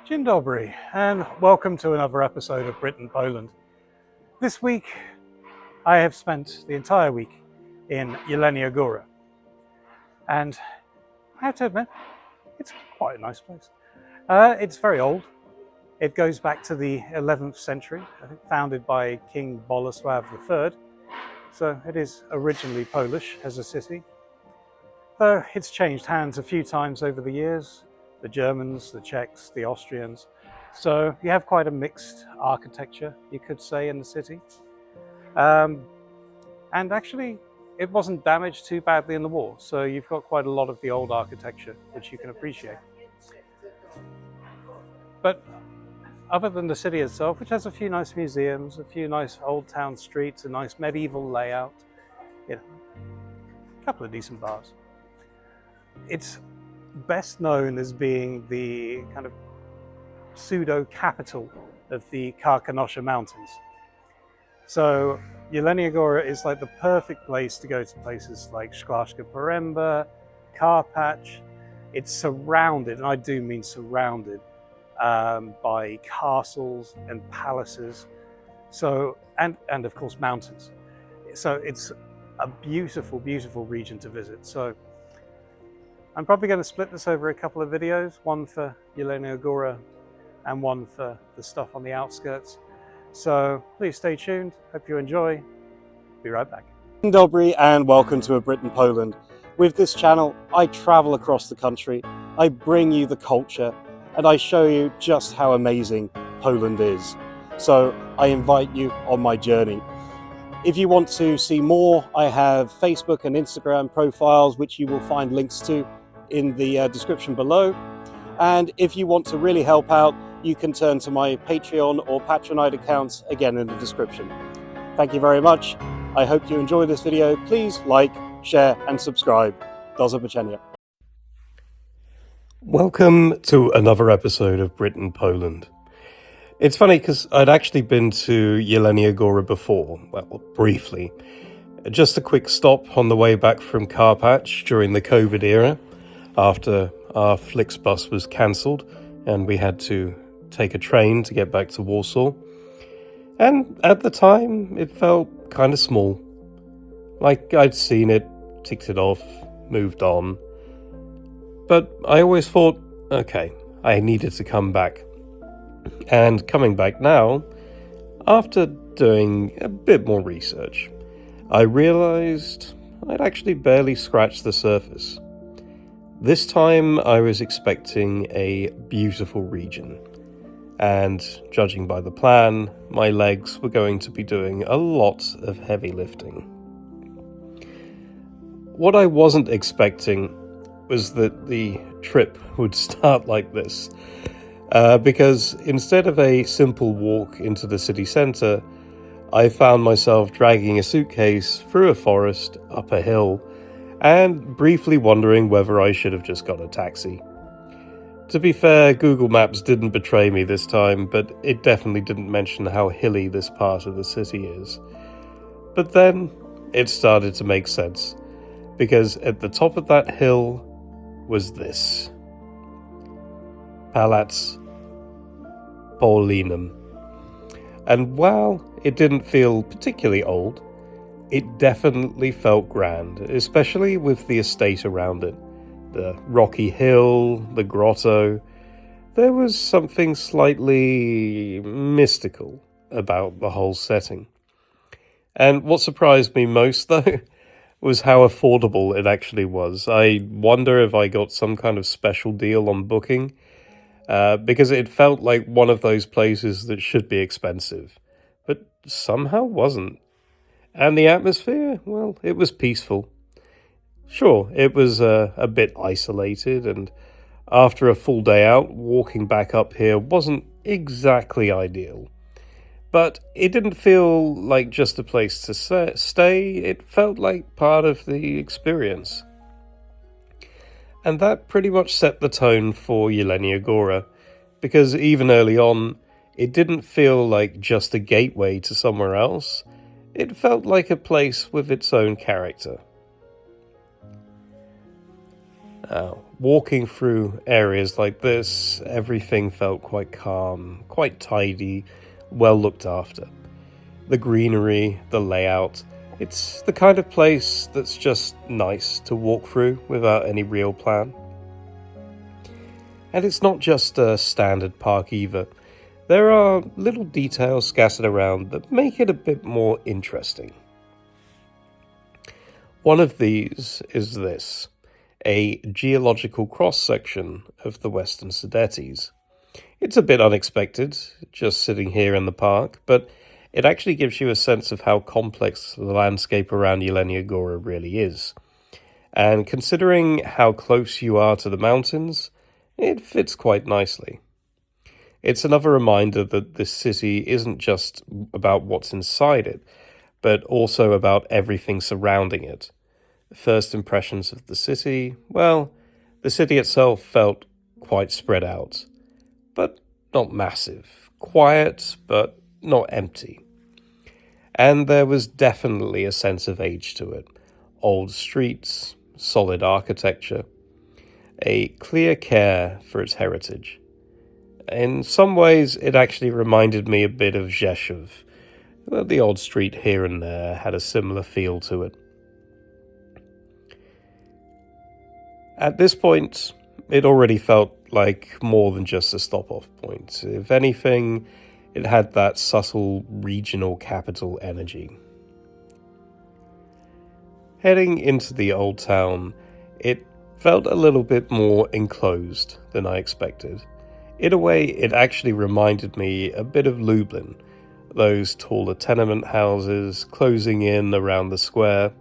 Dzień dobry, and welcome to another episode of Brit and Poland. This week, I have spent the entire week in Jelenia Góra, and I have to admit, it's quite a nice place. It's very old. It goes back to the 11th century, I think founded by King Bolesław III, so it is originally Polish as a city, though it's changed hands a few times over the years. The Germans, the Czechs, the Austrians. So you have quite a mixed architecture, you could say, in the city. And actually, it wasn't damaged too badly in the war. So you've got quite a lot of the old architecture, which you can appreciate. But other than the city itself, which has a few nice museums, a few nice old town streets, a nice medieval layout, a couple of decent bars. It's best known as being the kind of pseudo-capital of the Karkonosze Mountains. So Jelenia Góra is like the perfect place to go to places like Szklarska Poręba, Karpacz. It's surrounded, and I do mean surrounded, by castles and palaces, so and of course mountains. So it's a beautiful, beautiful region to visit. So I'm probably going to split this over a couple of videos, one for Jelenia Góra and one for the stuff on the outskirts. So please stay tuned. Hope you enjoy. Be right back. Dzień dobry and welcome to A Brit in Poland. With this channel, I travel across the country, I bring you the culture, and I show you just how amazing Poland is. So I invite you on my journey. If you want to see more, I have Facebook and Instagram profiles, which you will find links to in the description below. And if you want to really help out, you can turn to my Patreon or Patronite accounts, again in the description. Thank you very much. I hope you enjoy this video. Please like, share and subscribe. Do zobaczenia. Welcome to another episode of Brit and Poland. It's funny because I'd actually been to Jelenia Góra before, well, briefly. Just a quick stop on the way back from Karpacz during the COVID era, after our Flixbus was cancelled and we had to take a train to get back to Warsaw. And at the time, it felt kind of small. Like I'd seen it, ticked it off, moved on. But I always thought, okay, I needed to come back. And coming back now, after doing a bit more research, I realized I'd actually barely scratched the surface. This time I was expecting a beautiful region, and judging by the plan, my legs were going to be doing a lot of heavy lifting. What I wasn't expecting was that the trip would start like this. Because instead of a simple walk into the city centre, I found myself dragging a suitcase through a forest, up a hill, and briefly wondering whether I should have just got a taxi. To be fair, Google Maps didn't betray me this time, but it definitely didn't mention how hilly this part of the city is. But then, it started to make sense, because at the top of that hill was this. Pałac Paulinum. And while it didn't feel particularly old, it definitely felt grand, especially with the estate around it. The rocky hill, the grotto. There was something slightly mystical about the whole setting. And what surprised me most, though, was how affordable it actually was. I wonder if I got some kind of special deal on booking, because it felt like one of those places that should be expensive, but somehow wasn't. And the atmosphere, well, it was peaceful. Sure, it was a bit isolated, and after a full day out, walking back up here wasn't exactly ideal. But it didn't feel like just a place to stay, it felt like part of the experience. And that pretty much set the tone for Jelenia Góra, because even early on, it didn't feel like just a gateway to somewhere else. It felt like a place with its own character. Now, walking through areas like this, everything felt quite calm, quite tidy, well looked after. The greenery, the layout, it's the kind of place that's just nice to walk through without any real plan. And it's not just a standard park either. There are little details scattered around that make it a bit more interesting. One of these is this, a geological cross-section of the Western Sudetes. It's a bit unexpected, just sitting here in the park, but it actually gives you a sense of how complex the landscape around Jelenia Góra really is. And considering how close you are to the mountains, it fits quite nicely. It's another reminder that this city isn't just about what's inside it, but also about everything surrounding it. First impressions of the city, well, the city itself felt quite spread out, but not massive. Quiet, but not empty. And there was definitely a sense of age to it. Old streets, solid architecture, a clear care for its heritage. In some ways, it actually reminded me a bit of Rzeszów. The odd street here and there had a similar feel to it. At this point, it already felt like more than just a stop-off point. If anything, it had that subtle regional capital energy. Heading into the old town, it felt a little bit more enclosed than I expected. In a way, it actually reminded me a bit of Lublin, those taller tenement houses closing in around the square,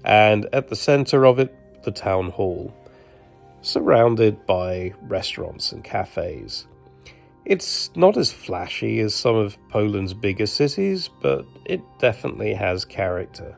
and at the centre of it, the town hall, surrounded by restaurants and cafes. It's not as flashy as some of Poland's bigger cities, but it definitely has character.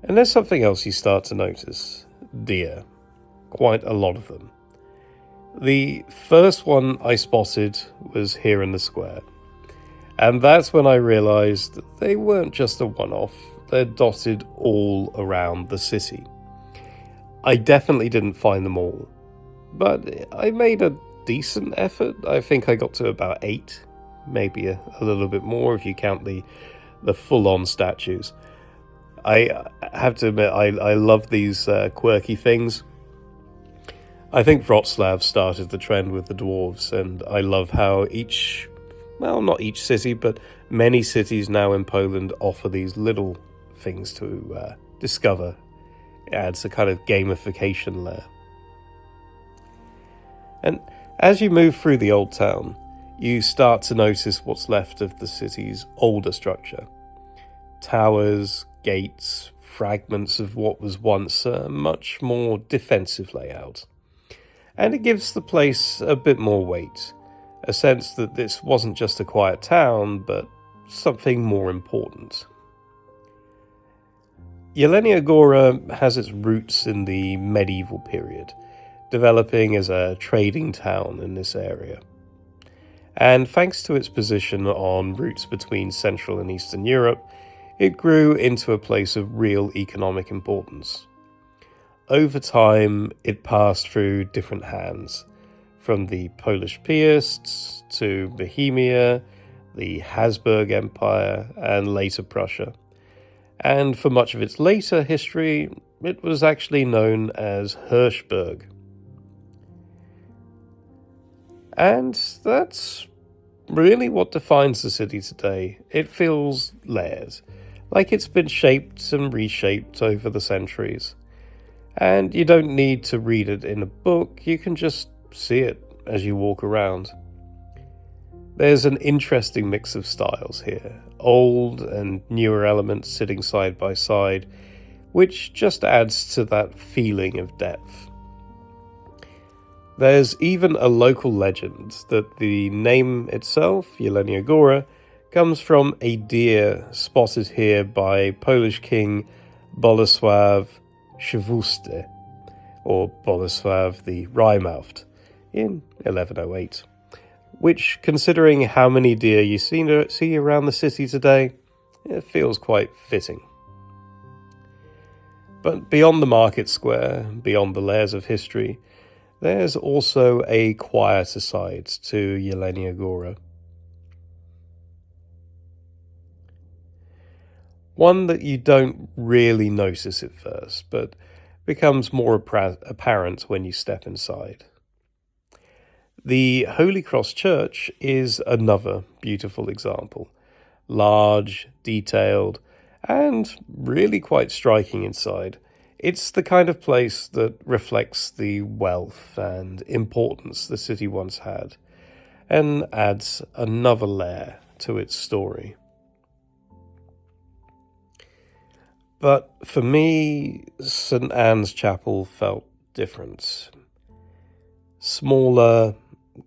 And there's something else you start to notice. Deer. Quite a lot of them. The first one I spotted was here in the square. And that's when I realised that they weren't just a one-off, they're dotted all around the city. I definitely didn't find them all, but I made a decent effort. I think I got to about 8, maybe a little bit more if you count the full-on statues. I have to admit, I love these quirky things. I think Wrocław started the trend with the dwarves, and I love how not each city, but many cities now in Poland offer these little things to discover. It adds a kind of gamification layer. And as you move through the old town, you start to notice what's left of the city's older structure. Towers, gates, fragments of what was once a much more defensive layout. And it gives the place a bit more weight, a sense that this wasn't just a quiet town, but something more important. Jelenia Góra has its roots in the medieval period, developing as a trading town in this area. And thanks to its position on routes between Central and Eastern Europe, it grew into a place of real economic importance. Over time, it passed through different hands, from the Polish Piasts to Bohemia, the Habsburg Empire, and later Prussia. And for much of its later history, it was actually known as Hirschberg. And that's really what defines the city today. It feels layered, like it's been shaped and reshaped over the centuries. And you don't need to read it in a book, you can just see it as you walk around. There's an interesting mix of styles here, old and newer elements sitting side by side, which just adds to that feeling of depth. There's even a local legend that the name itself, Jelenia Góra, comes from a deer spotted here by Polish King Bolesław Przywódcy, or Bolesław the Wry-Mouthed, in 1108. Which, considering how many deer you see around the city today, it feels quite fitting. But beyond the market square, beyond the layers of history, there's also a quieter side to Jelenia Góra. One that you don't really notice at first, but becomes more apparent when you step inside. The Holy Cross Church is another beautiful example. Large, detailed, and really quite striking inside. It's the kind of place that reflects the wealth and importance the city once had, and adds another layer to its story. But for me, St. Anne's Chapel felt different. Smaller,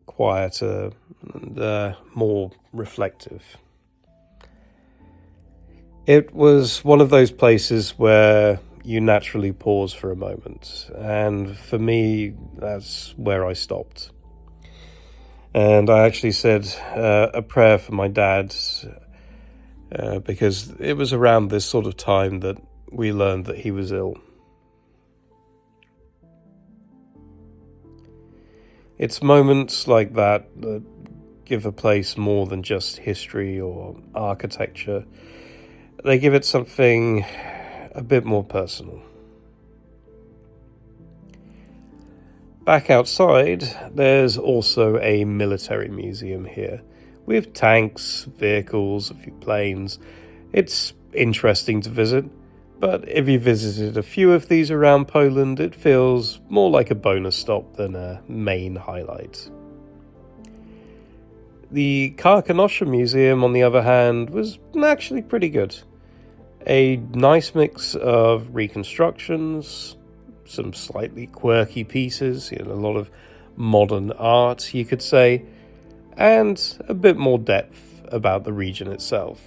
quieter, and more reflective. It was one of those places where you naturally pause for a moment, and for me, that's where I stopped. And I actually said a prayer for my dad, because it was around this sort of time that we learned that he was ill. It's moments like that that give a place more than just history or architecture. They give it something a bit more personal. Back outside, there's also a military museum here, with tanks, vehicles, a few planes. It's interesting to visit, but if you visited a few of these around Poland, it feels more like a bonus stop than a main highlight. The Karkonosze Museum, on the other hand, was actually pretty good. A nice mix of reconstructions, some slightly quirky pieces, a lot of modern art, you could say, and a bit more depth about the region itself.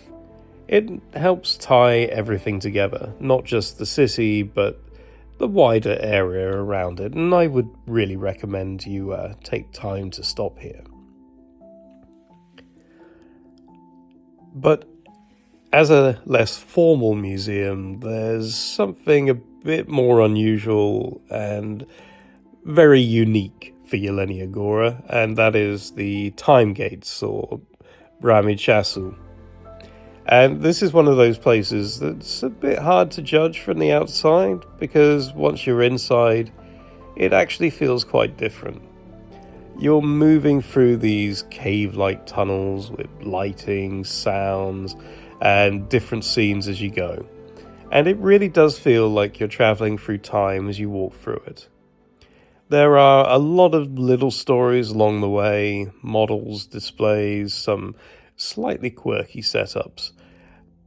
It helps tie everything together, not just the city, but the wider area around it, and I would really recommend you take time to stop here. But as a less formal museum, there's something a bit more unusual and very unique for Jelenia Góra, and that is the Time Gates, or Bramy Czasu. And this is one of those places that's a bit hard to judge from the outside, because once you're inside, it actually feels quite different. You're moving through these cave-like tunnels with lighting, sounds, and different scenes as you go. And it really does feel like you're traveling through time as you walk through it. There are a lot of little stories along the way, models, displays, some slightly quirky setups,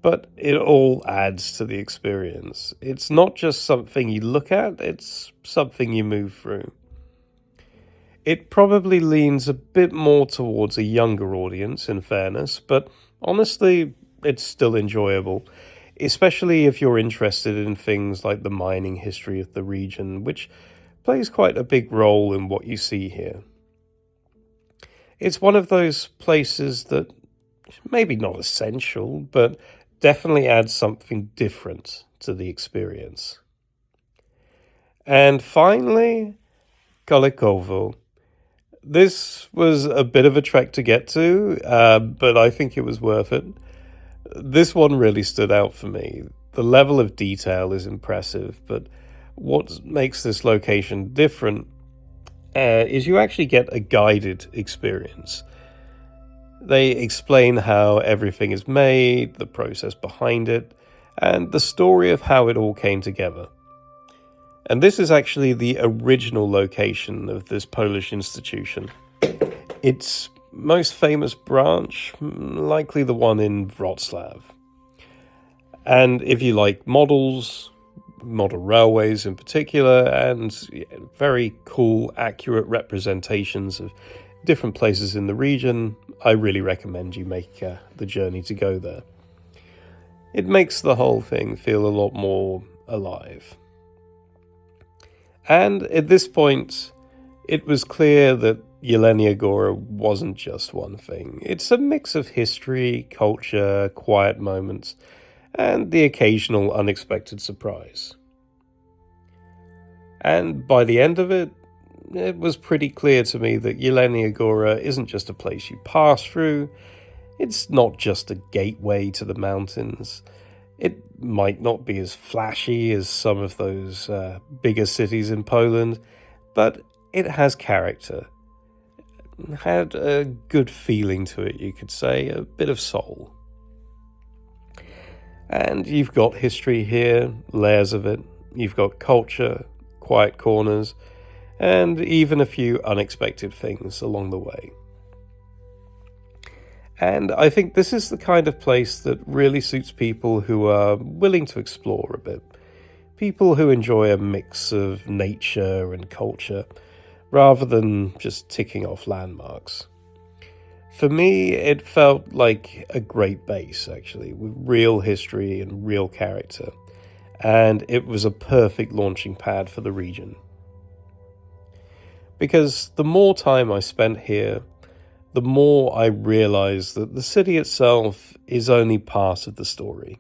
but it all adds to the experience. It's not just something you look at, it's something you move through. It probably leans a bit more towards a younger audience, in fairness, but honestly, it's still enjoyable, especially if you're interested in things like the mining history of the region, which plays quite a big role in what you see here. It's one of those places that maybe not essential, but definitely adds something different to the experience. And finally, Kolejkowo. This was a bit of a trek to get to, but I think it was worth it. This one really stood out for me. The level of detail is impressive, but what makes this location different is you actually get a guided experience. They explain how everything is made, the process behind it, and the story of how it all came together. And this is actually the original location of this Polish institution. Its most famous branch, likely the one in Wrocław. And if you like model railways in particular, and very cool, accurate representations of different places in the region, I really recommend you make the journey to go there. It makes the whole thing feel a lot more alive. And at this point, it was clear that Jelenia Góra wasn't just one thing. It's a mix of history, culture, quiet moments, and the occasional unexpected surprise. And by the end of it, it was pretty clear to me that Jelenia Góra isn't just a place you pass through. It's not just a gateway to the mountains. It might not be as flashy as some of those bigger cities in Poland, but it has character. It had a good feeling to it, you could say, a bit of soul. And you've got history here, layers of it. You've got culture, quiet corners, and even a few unexpected things along the way. And I think this is the kind of place that really suits people who are willing to explore a bit. People who enjoy a mix of nature and culture, rather than just ticking off landmarks. For me, it felt like a great base, actually, with real history and real character. And it was a perfect launching pad for the region. Because the more time I spent here, the more I realized that the city itself is only part of the story.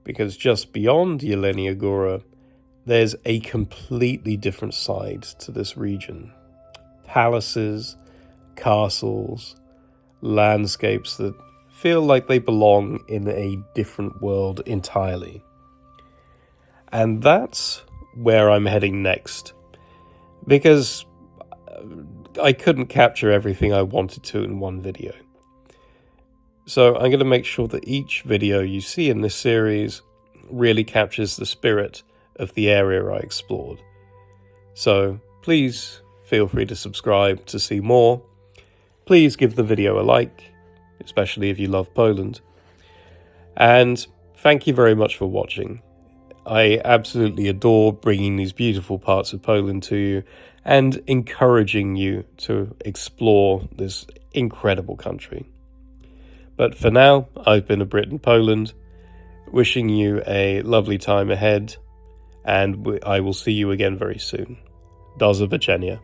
Because just beyond Jelenia Góra, there's a completely different side to this region. Palaces, castles, landscapes that feel like they belong in a different world entirely. And that's where I'm heading next. Because I couldn't capture everything I wanted to in one video. So I'm going to make sure that each video you see in this series really captures the spirit of the area I explored. So please feel free to subscribe to see more. Please give the video a like, especially if you love Poland. And thank you very much for watching. I absolutely adore bringing these beautiful parts of Poland to you and encouraging you to explore this incredible country. But for now, I've been a Brit in Poland, wishing you a lovely time ahead, and I will see you again very soon. Do zobaczenia.